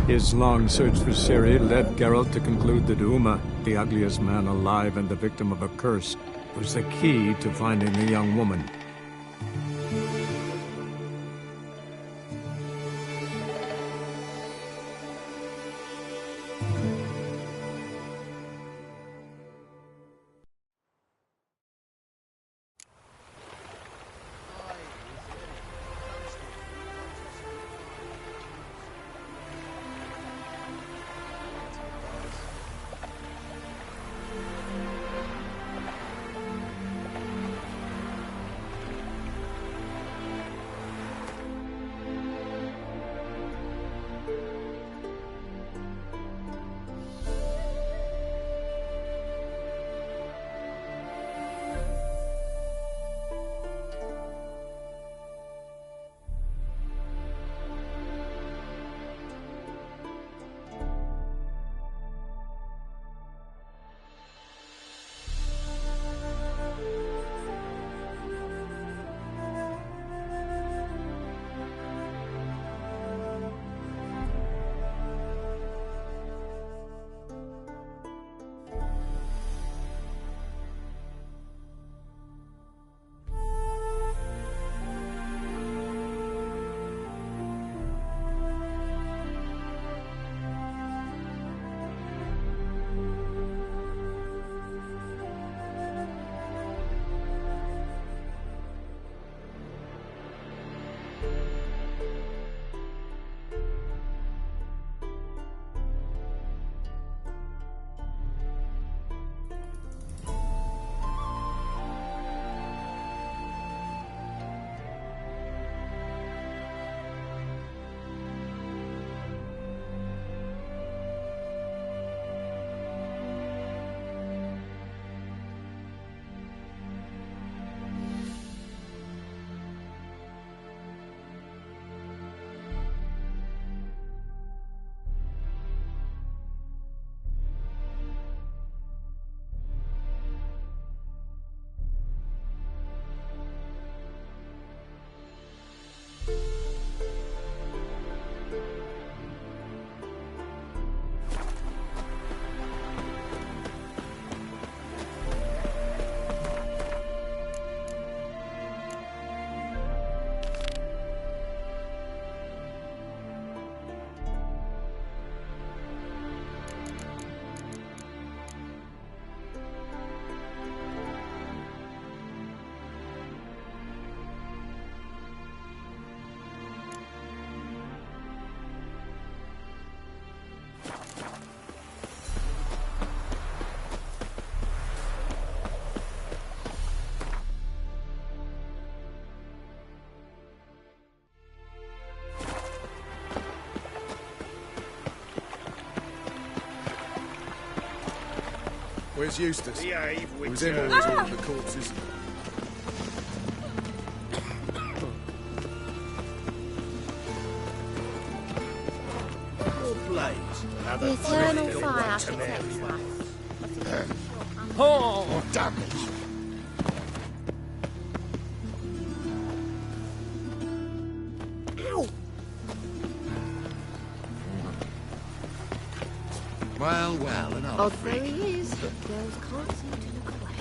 His long search for Ciri led Geralt to conclude that Uma, the ugliest man alive and the victim of a curse, was the key to finding the young woman. Where's Eustace? Behave, He was in all all the corpses. The eternal fire protects us. Oh, damn it! Ow! Well, well, another Odd though he is, girls can't seem to look away.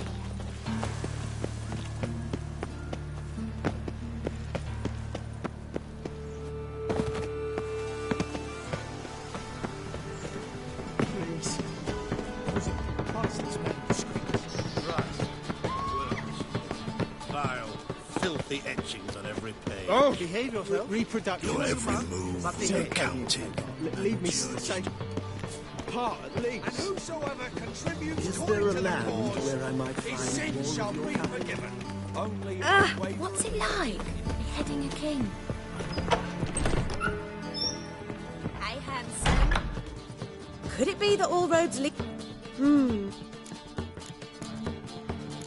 Filthy etchings on every page. Oh! Behave yourself. Reproduction. Your every move is counted. Leave me say part at least. And whosoever contributes Is towards there a the land cause, where I might his find more sins shall of your be kind? forgiven. Only What's it like, beheading a king? Hey, handsome. Could it be that all roads lead...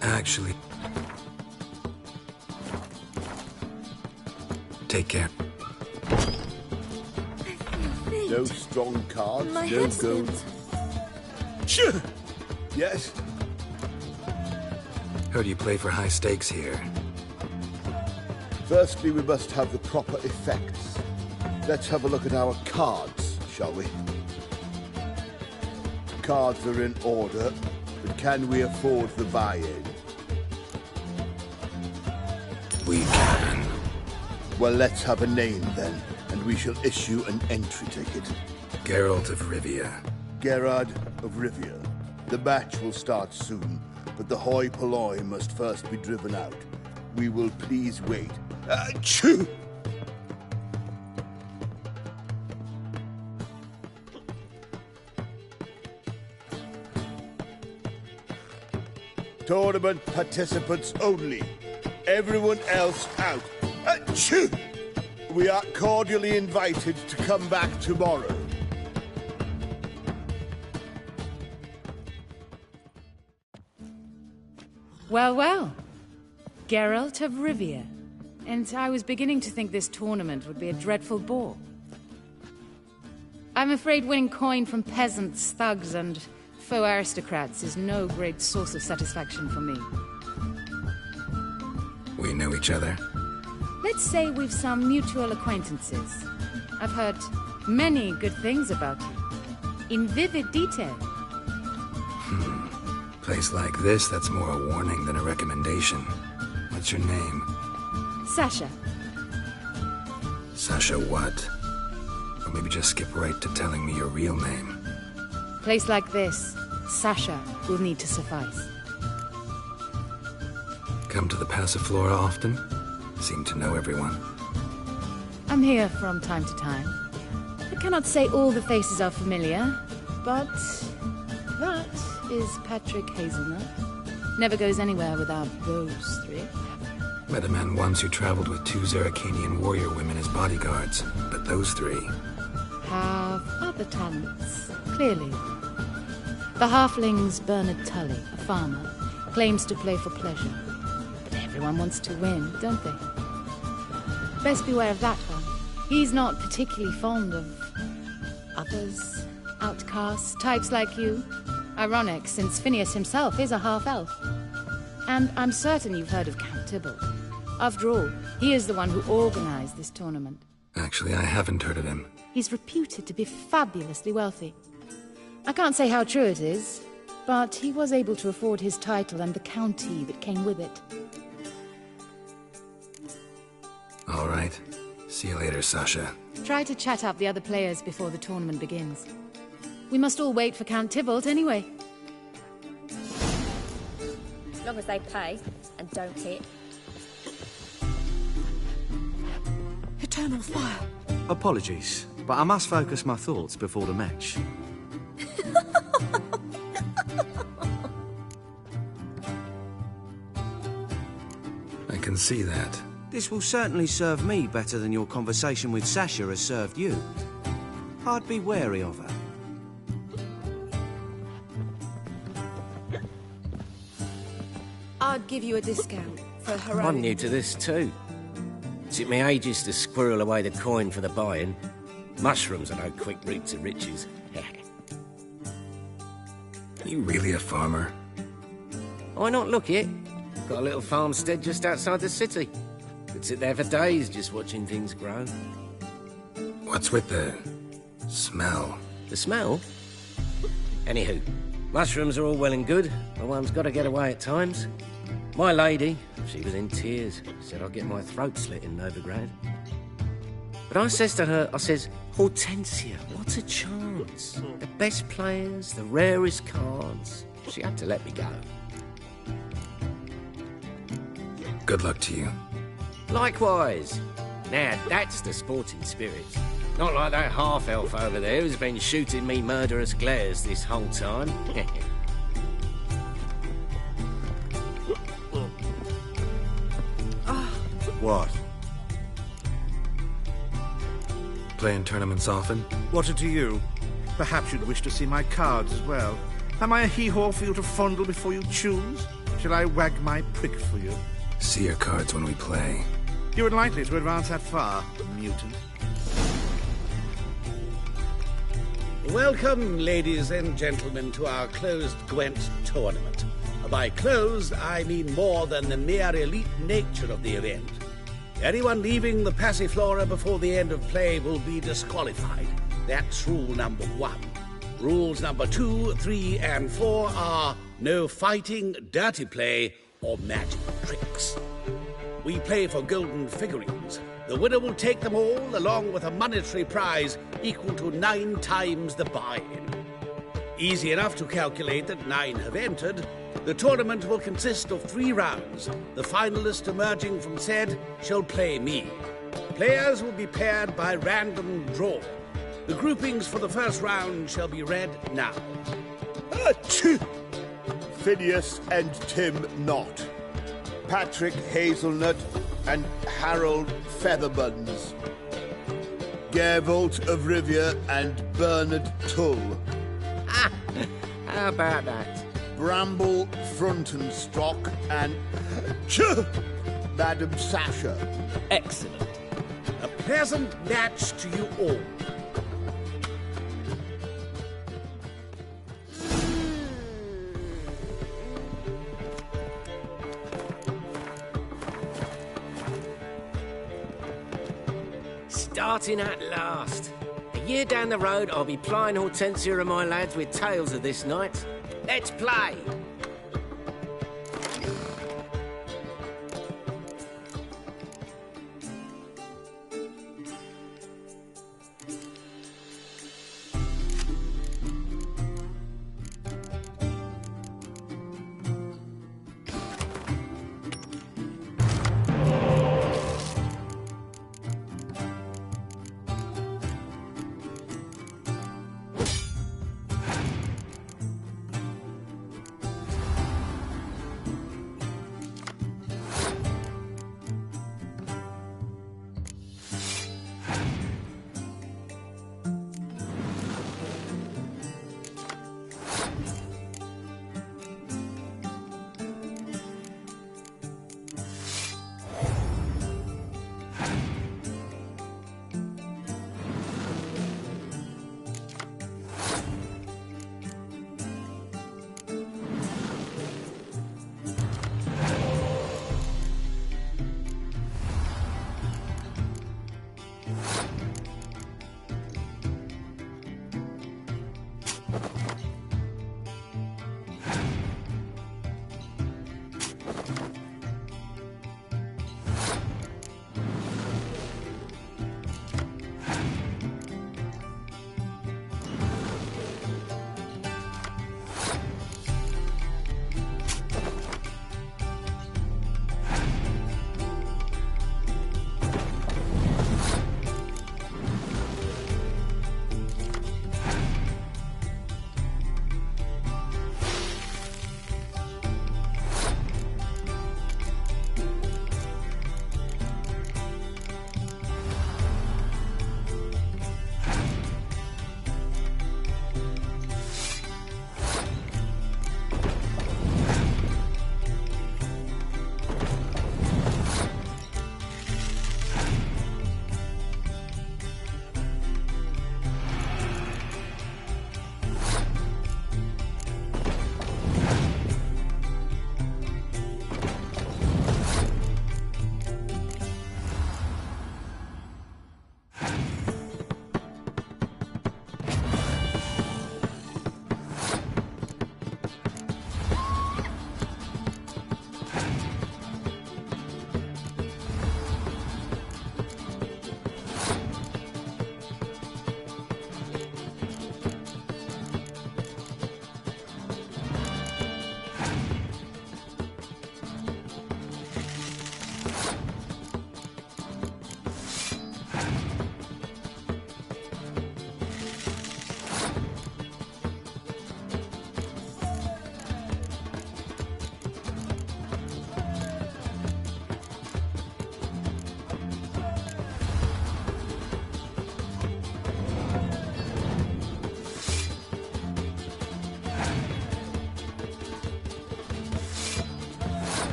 Actually... Take care. No strong cards, My no head's gold. Sure. Yes, Heard you play for high stakes here. firstly we must have the proper effects. Let's have a look at our cards, shall we? Cards are in order, but can we afford the buy-in? We can. Well, let's have a name then, and we shall issue an entry ticket. Geralt of Rivia. Gerard of Rivia. The match will start soon, but the hoi polloi must first be driven out. We will please wait. Achoo! Tournament participants only. Everyone else out. Achoo! We are cordially invited to come back tomorrow. Well, well. Geralt of Rivia. And I was beginning to think this tournament would be a dreadful bore. I'm afraid winning coin from peasants, thugs, and faux aristocrats is no great source of satisfaction for me. We know each other. Let's say we've some mutual acquaintances. I've heard many good things about you. In vivid detail. Place like this, that's more a warning than a recommendation. What's your name? Sasha. Sasha what? Or maybe just skip right to telling me your real name. Place like this, Sasha will need to suffice. Come to the Passiflora often? Seem to know everyone. I'm here from time to time. I cannot say all the faces are familiar, but that is Patrick Hazelnut. Never goes anywhere without those three. Met a man once who traveled with 2 Zeracanian warrior women as bodyguards, but those 3... have other talents, clearly. The halfling's Bernard Tully, a farmer, claims to play for pleasure. But everyone wants to win, don't they? Best beware of that one. He's not particularly fond of others, outcasts, types like you. Ironic, since Phineas himself is a half-elf. And I'm certain you've heard of Count Tybalt. After all, he is the one who organized this tournament. Actually, I haven't heard of him. He's reputed to be fabulously wealthy. I can't say how true it is, but he was able to afford his title and the county that came with it. All right. See you later, Sasha. Try to chat up the other players before the tournament begins. We must all wait for Count Tybalt anyway. As long as they pay and don't hit. Eternal fire. Apologies, but I must focus my thoughts before the match. I can see that. This will certainly serve me better than your conversation with Sasha has served you. I'd be wary of her. I'd give you a discount for her own. I'm new to this too. Took me ages to squirrel away the coin for the buy-in. Mushrooms are no quick route to riches. You really a farmer? Why not look it? Got a little farmstead just outside the city. Could sit there for days just watching things grow. What's with the smell? The smell? Anywho, mushrooms are all well and good, but one's got to get away at times. My lady, she was in tears, said I'd get my throat slit in Novigrad. But I says to her, I says, Hortensia, what's a chance? The best players, the rarest cards. She had to let me go. Good luck to you. Likewise. Now, that's the sporting spirit. Not like that half-elf over there who's been shooting me murderous glares this whole time. What? Playing tournaments often? What to you? Perhaps you'd wish to see my cards as well. Am I a hee-haw for you to fondle before you choose? Shall I wag my prick for you? See your cards when we play. You would likely to advance that far, mutant. Welcome, ladies and gentlemen, to our closed Gwent tournament. By closed, I mean more than the mere elite nature of the event. Anyone leaving the Passiflora before the end of play will be disqualified. That's rule number 1. Rules number 2, 3, and 4 are no fighting, dirty play, or magic tricks. We play for golden figurines. The winner will take them all, along with a monetary prize equal to 9 times the buy-in. Easy enough to calculate that 9 have entered. The tournament will consist of 3 rounds. The finalist emerging from said shall play me. Players will be paired by random draw. The groupings for the first round shall be read now. Phineas and Tim Knott. Patrick Hazelnut and Harold Featherbuns. Gervolt of Rivia and Bernard Tull. How about that? Bramble Frontenstock and Madam Sasha. Excellent. A pleasant match to you all. Starting at last. A year down the road, I'll be plying Hortensia and my lads with tales of this night. Let's play!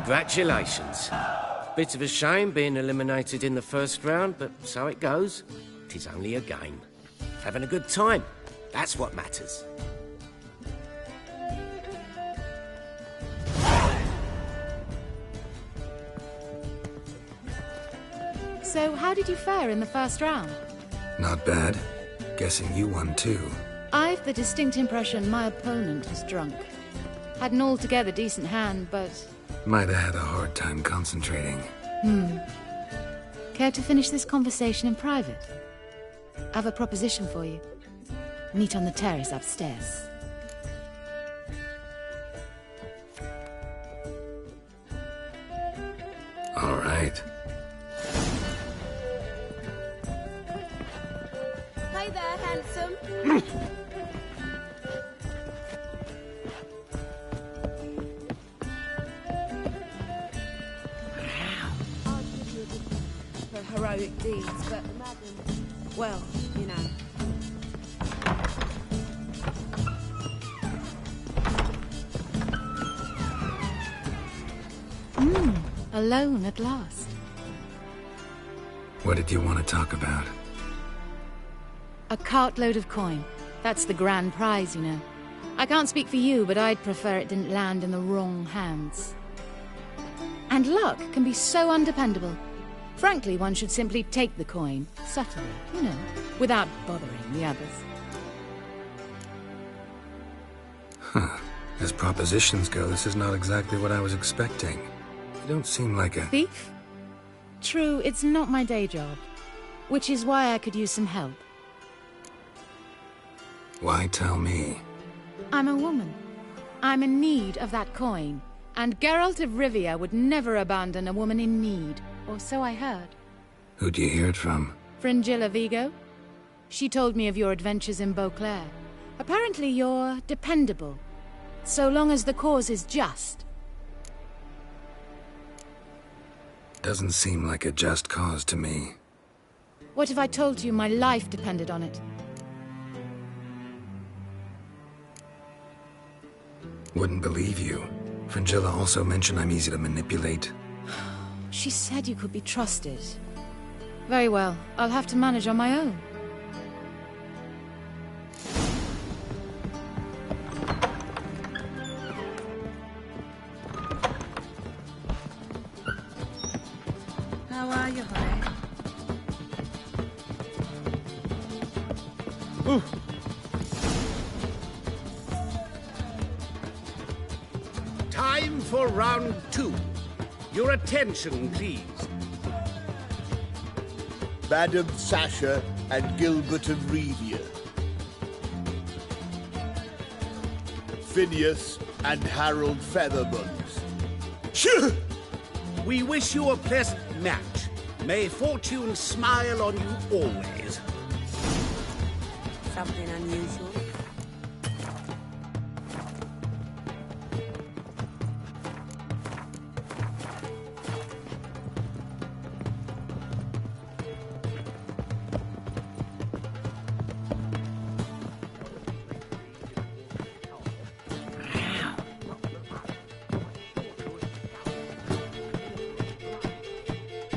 Congratulations. Bit of a shame being eliminated in the first round, but so it goes. 'Tis only a game. Having a good time. That's what matters. So, how did you fare in the first round? Not bad. Guessing you won too. I've the distinct impression my opponent was drunk. Had an altogether decent hand, but... Might have had a hard time concentrating. Care to finish this conversation in private? I have a proposition for you. Meet on the terrace upstairs. All right. Hey there, handsome. I'll give you a bit for heroic deeds, but madam, well, you know. Alone at last. What did you want to talk about? A cartload of coin. That's the grand prize, you know. I can't speak for you, but I'd prefer it didn't land in the wrong hands. And luck can be so undependable. Frankly, one should simply take the coin, subtly, you know, without bothering the others. Huh. As propositions go, this is not exactly what I was expecting. You don't seem like a... Thief? True, it's not my day job. Which is why I could use some help. Why tell me? I'm a woman. I'm in need of that coin. And Geralt of Rivia would never abandon a woman in need. Or so I heard. Who'd you hear it from? Fringilla Vigo. She told me of your adventures in Beauclair. Apparently you're dependable. So long as the cause is just. Doesn't seem like a just cause to me. What if I told you my life depended on it? Wouldn't believe you. Fringilla also mentioned I'm easy to manipulate. She said you could be trusted. Very well. I'll have to manage on my own. How are you, honey? Ooh. Time for round 2. Your attention, please. Madam Sasha and Gilbert of Revia. Phineas and Harold Featherbones. Shoo! We wish you a pleasant match. May fortune smile on you always. Something unusual?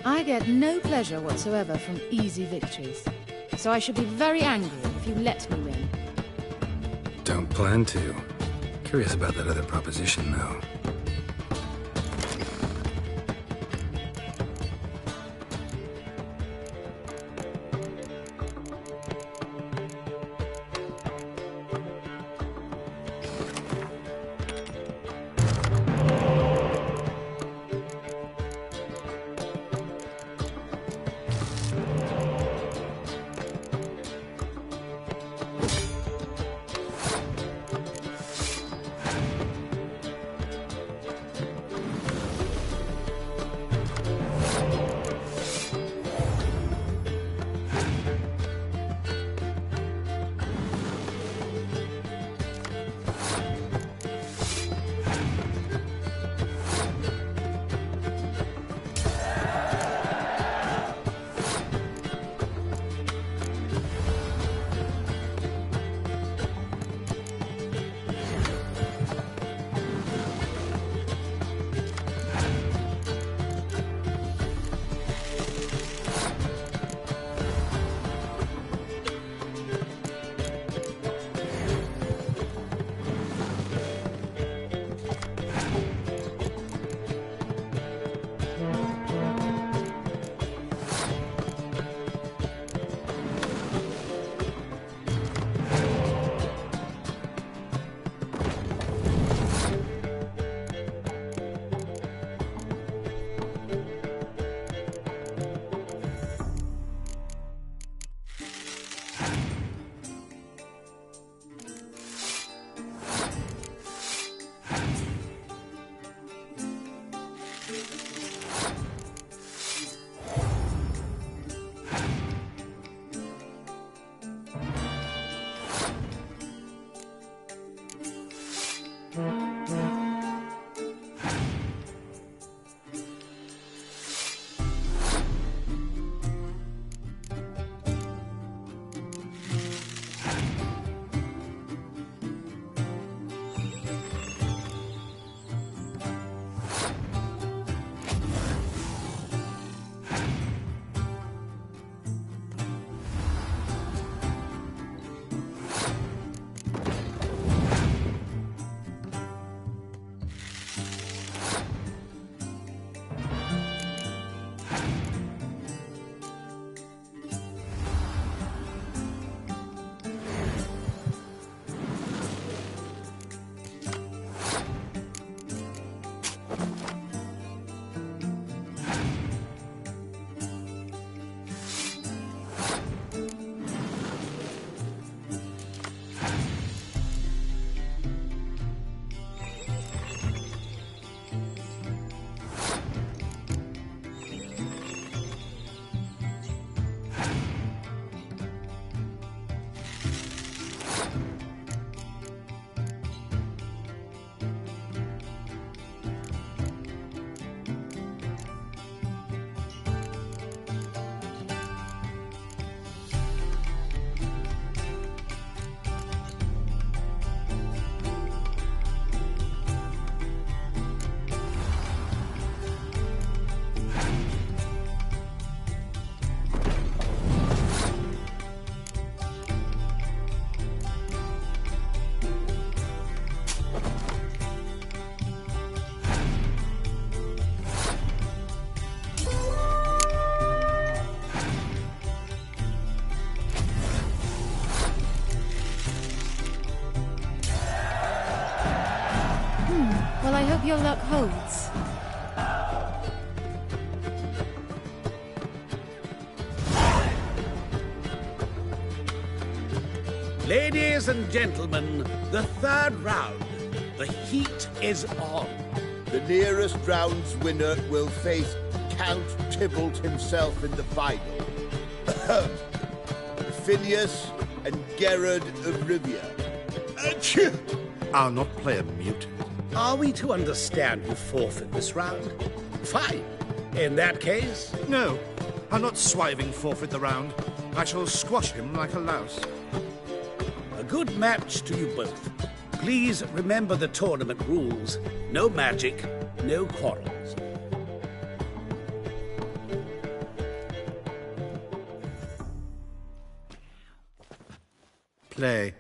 I get no pleasure whatsoever from easy victories. So I should be very angry if you let me win. Don't plan to. Curious about that other proposition, though. Well, I hope your luck holds. Ladies and gentlemen, the third round. The heat is on. The nearest round's winner will face Count Tybalt himself in the final. Phineas and Gerard of Rivia. Achoo! I'll not play a mute. Are we to understand you forfeit this round? Fine. In that case... No, I'll not swiving forfeit the round. I shall squash him like a louse. A good match to you both. Please remember the tournament rules. No magic, no quarrels. Play.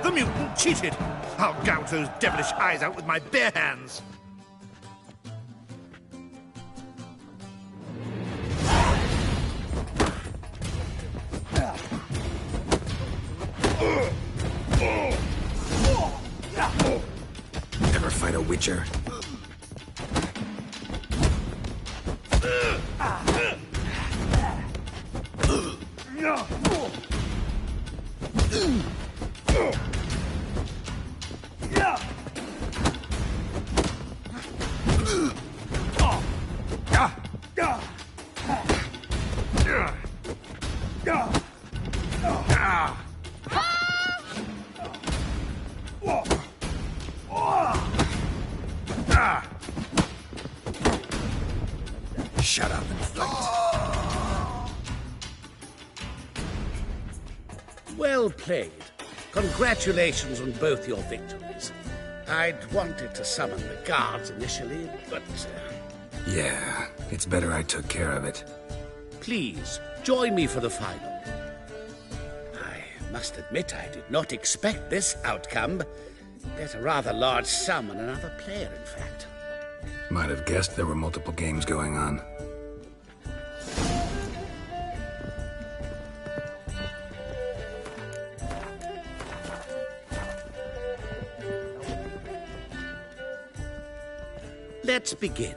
The mutant cheated! I'll gouge those devilish eyes out with my bare hands! Never fight a witcher. Shut up and fight. Well played. Congratulations on both your victories. I'd wanted to summon the guards initially, but... Yeah, it's better I took care of it. Please, join me for the final. I Must admit I did not expect this outcome. Bet a rather large sum on another player, in fact. Might have guessed there were multiple games going on. Let's begin.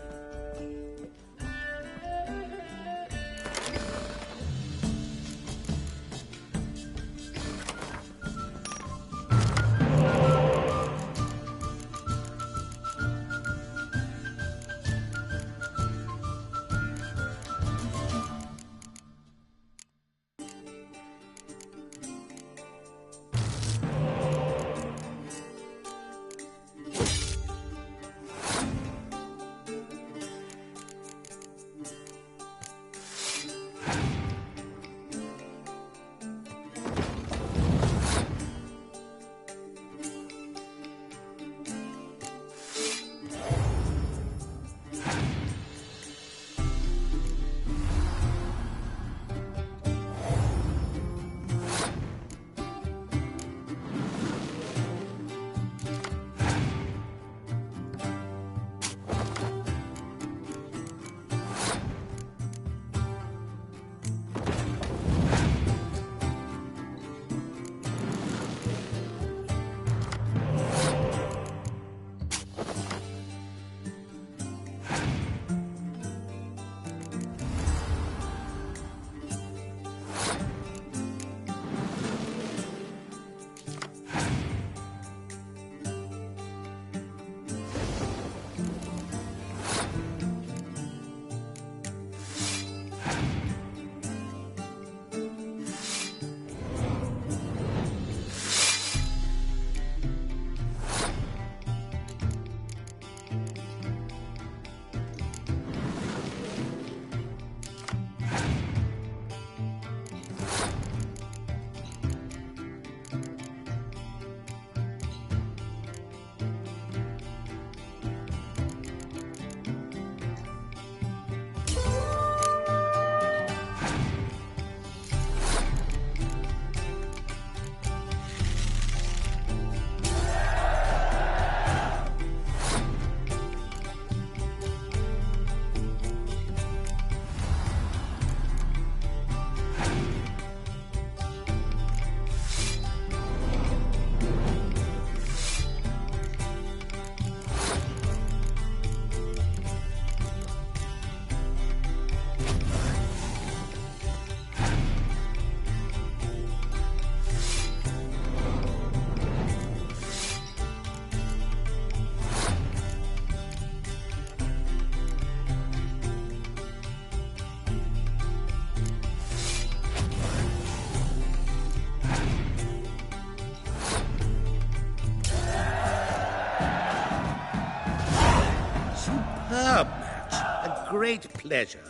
Superb match. A great pleasure.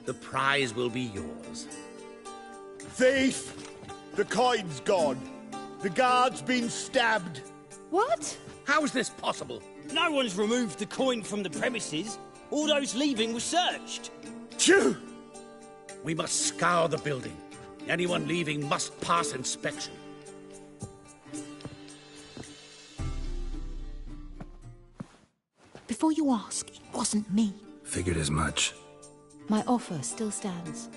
The prize will be yours. Thief! The coin's gone. The guard's been stabbed. What? How is this possible? No one's removed the coin from the premises. All those leaving were searched. Phew! We must scour the building. Anyone leaving must pass inspection. Before you ask, it wasn't me. Figured as much. My offer still stands.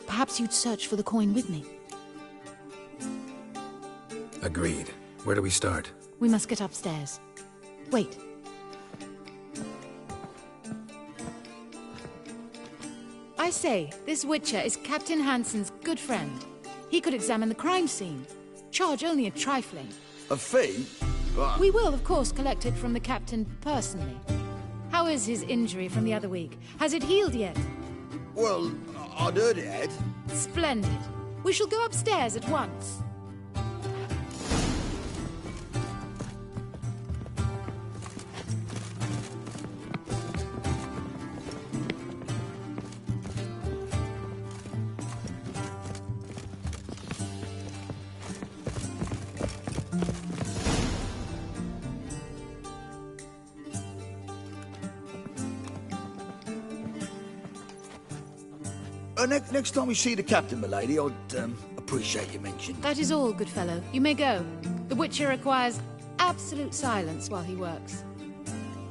Perhaps you'd search for the coin with me. Agreed. Where do we start? We must get upstairs. Wait. I say, this Witcher is Captain Hansen's good friend. He could examine the crime scene. Charge only a trifling. A fee? We will, of course, collect it from the captain personally. How is his injury from the other week? Has it healed yet? Well, I'd heard it had. Splendid. We shall go upstairs at once. Next time we see the captain, m'lady, I'd Appreciate you mentioned. That is all, good fellow. You may go. The Witcher requires absolute silence while he works.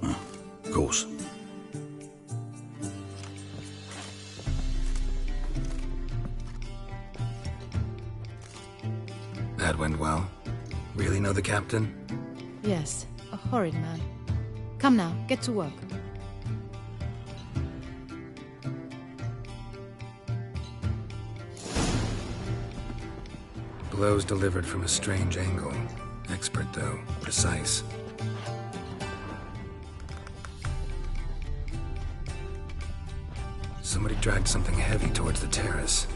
Of course. That went well. Really know the captain? Yes, a horrid man. Come now, get to work. Blows delivered from a strange angle. Expert, though. Precise. Somebody dragged something heavy towards the terrace.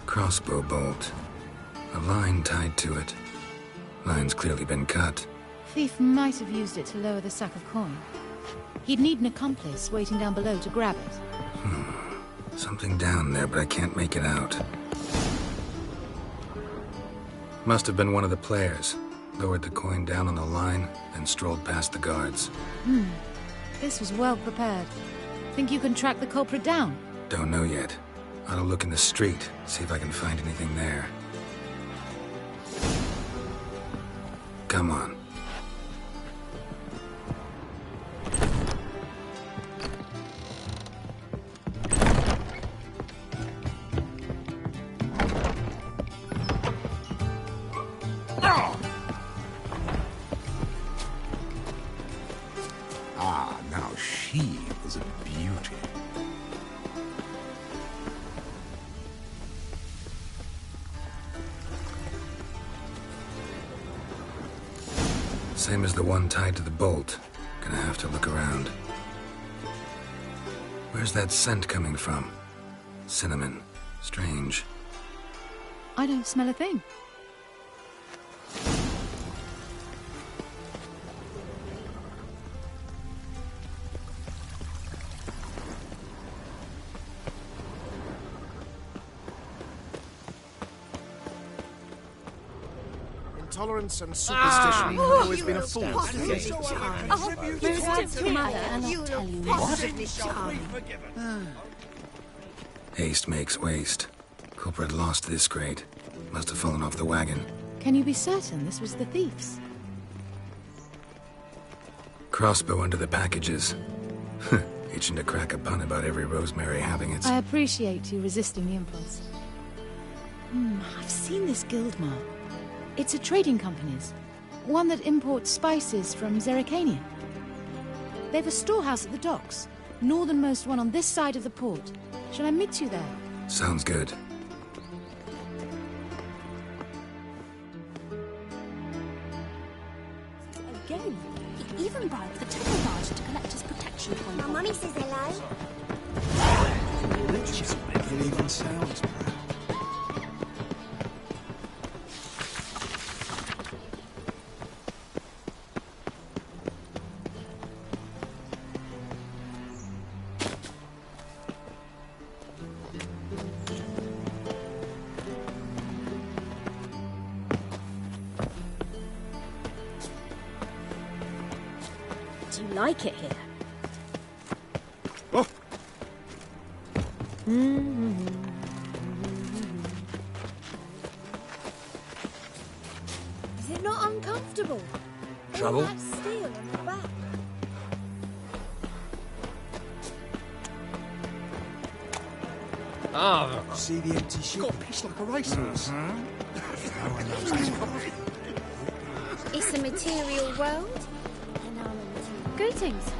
Crossbow bolt. A line tied to it. Line's clearly been cut. Thief might have used it to lower the sack of coin. He'd need an accomplice waiting down below to grab it. Something down there, but I can't make it out. Must have been one of the players. Lowered the coin down on the line, then strolled past the guards. This was well prepared. Think you can track the culprit down? Don't know yet. Ought to look in the street, see if I can find anything there. Come on. Ah, now she is a beauty. Same as the one tied to the bolt. Gonna have to look around. Where's that scent coming from? Cinnamon. Strange. I don't smell a thing. Intolerance and superstition have always been a force for me. Haste makes waste. Culprit lost this crate. Must have fallen off the wagon. Can you be certain this was the thief's? Crossbow under the packages. Itching to crack a pun about every rosemary having its... I appreciate you resisting the impulse. I've seen this guild mark. It's a trading company's. One that imports spices from Zerrikania. They've a storehouse at the docks. Northernmost one on this side of the port. Shall I meet you there? Sounds good. Again, he even bribed the temple barge to collect his protection from My mummy says hello. It even sounds proud. Do you like it here? Oh. Is it not uncomfortable? Trouble? All that steel on the back. Oh, See the empty ship? Got pissed like a racehorse. No one knows this property. It's a material world. And I'm a material. Greetings.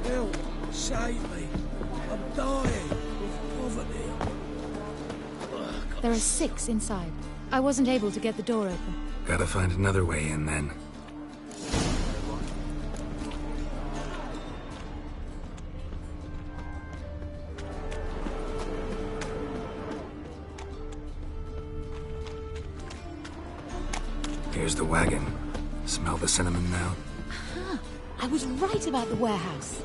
Help! Save me! I'm dying of poverty. There are 6 inside. I wasn't able to get the door open. Gotta find another way in then. Here's the wagon. Smell the cinnamon now? Aha! I was right about the warehouse.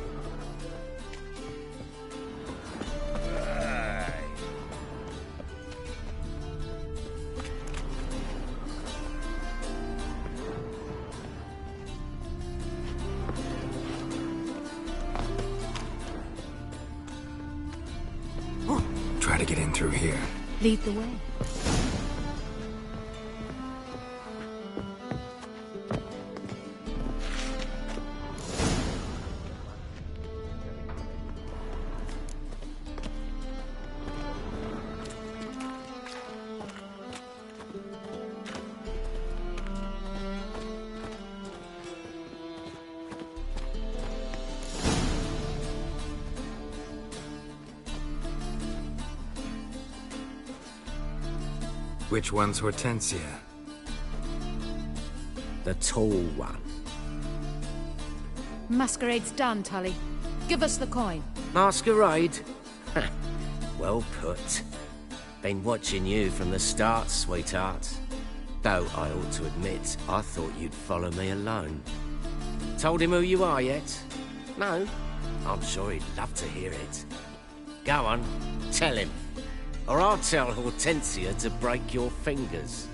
Try to get in through here. Lead the way. Which one's Hortensia? The tall one. Masquerade's done, Tully. Give us the coin. Masquerade? Ha, well put. Been watching you from the start, sweetheart. Though I ought to admit, I thought you'd follow me alone. Told him who you are yet? No? I'm sure he'd love to hear it. Go on, tell him. Or I'll tell Hortensia to break your fingers.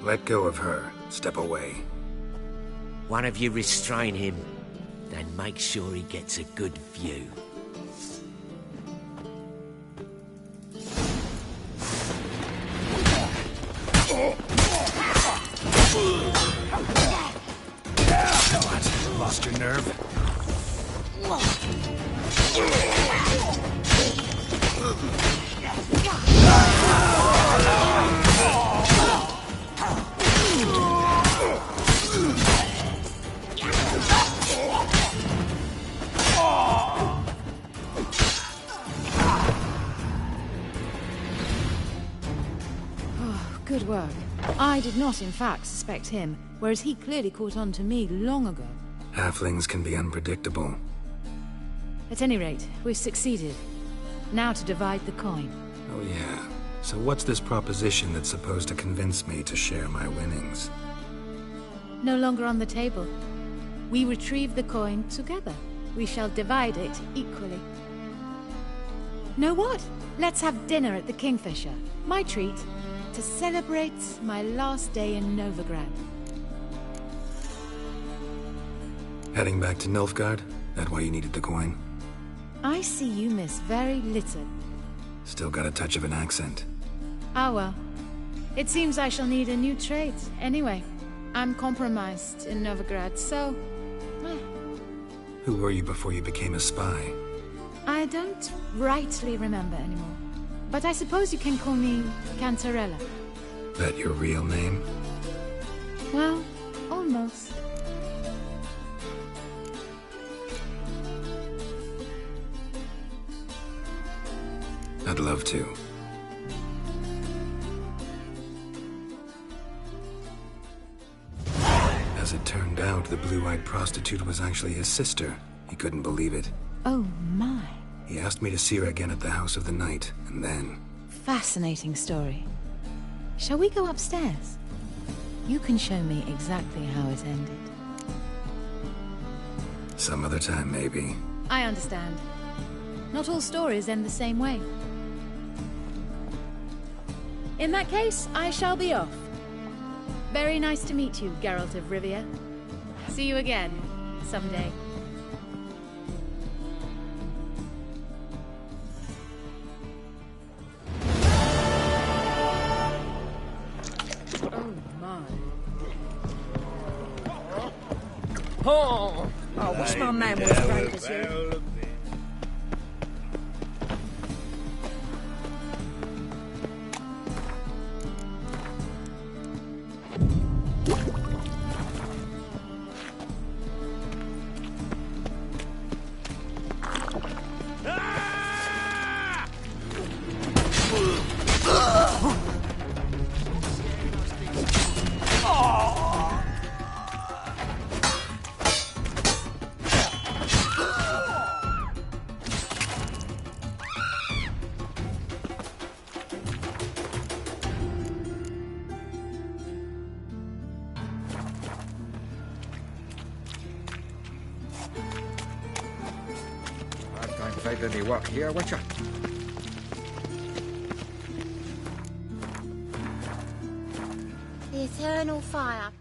Let go of her. Step away. One of you restrain him, then make sure he gets a good view. What? Lost your nerve? Good work. I did not, in fact, suspect him, whereas he clearly caught on to me long ago. Halflings can be unpredictable. At any rate, we've succeeded. Now to divide the coin. Oh yeah. So what's this proposition that's supposed to convince me to share my winnings? No longer on the table. We retrieve the coin together. We shall divide it equally. Know what? Let's have dinner at the Kingfisher. My treat. To celebrate my last day in Novigrad. Heading back to Nilfgaard? That why you needed the coin? I see you miss very little. Still got a touch of an accent. Ah well. It seems I shall need a new trait. Anyway, I'm compromised in Novigrad, so... Who were you before you became a spy? I don't rightly remember anymore. But I suppose you can call me Cantarella. That your real name? Well, almost. I'd love to. As it turned out, the blue-eyed prostitute was actually his sister. He couldn't believe it. Oh my. He asked me to see her again at the House of the Night, and then... Fascinating story. Shall we go upstairs? You can show me exactly how it ended. Some other time, maybe. I understand. Not all stories end the same way. In that case, I shall be off. Very nice to meet you, Geralt of Rivia. See you again, someday. Oh, wish my man was as brave as you. Find any work here, Witcher? The eternal fire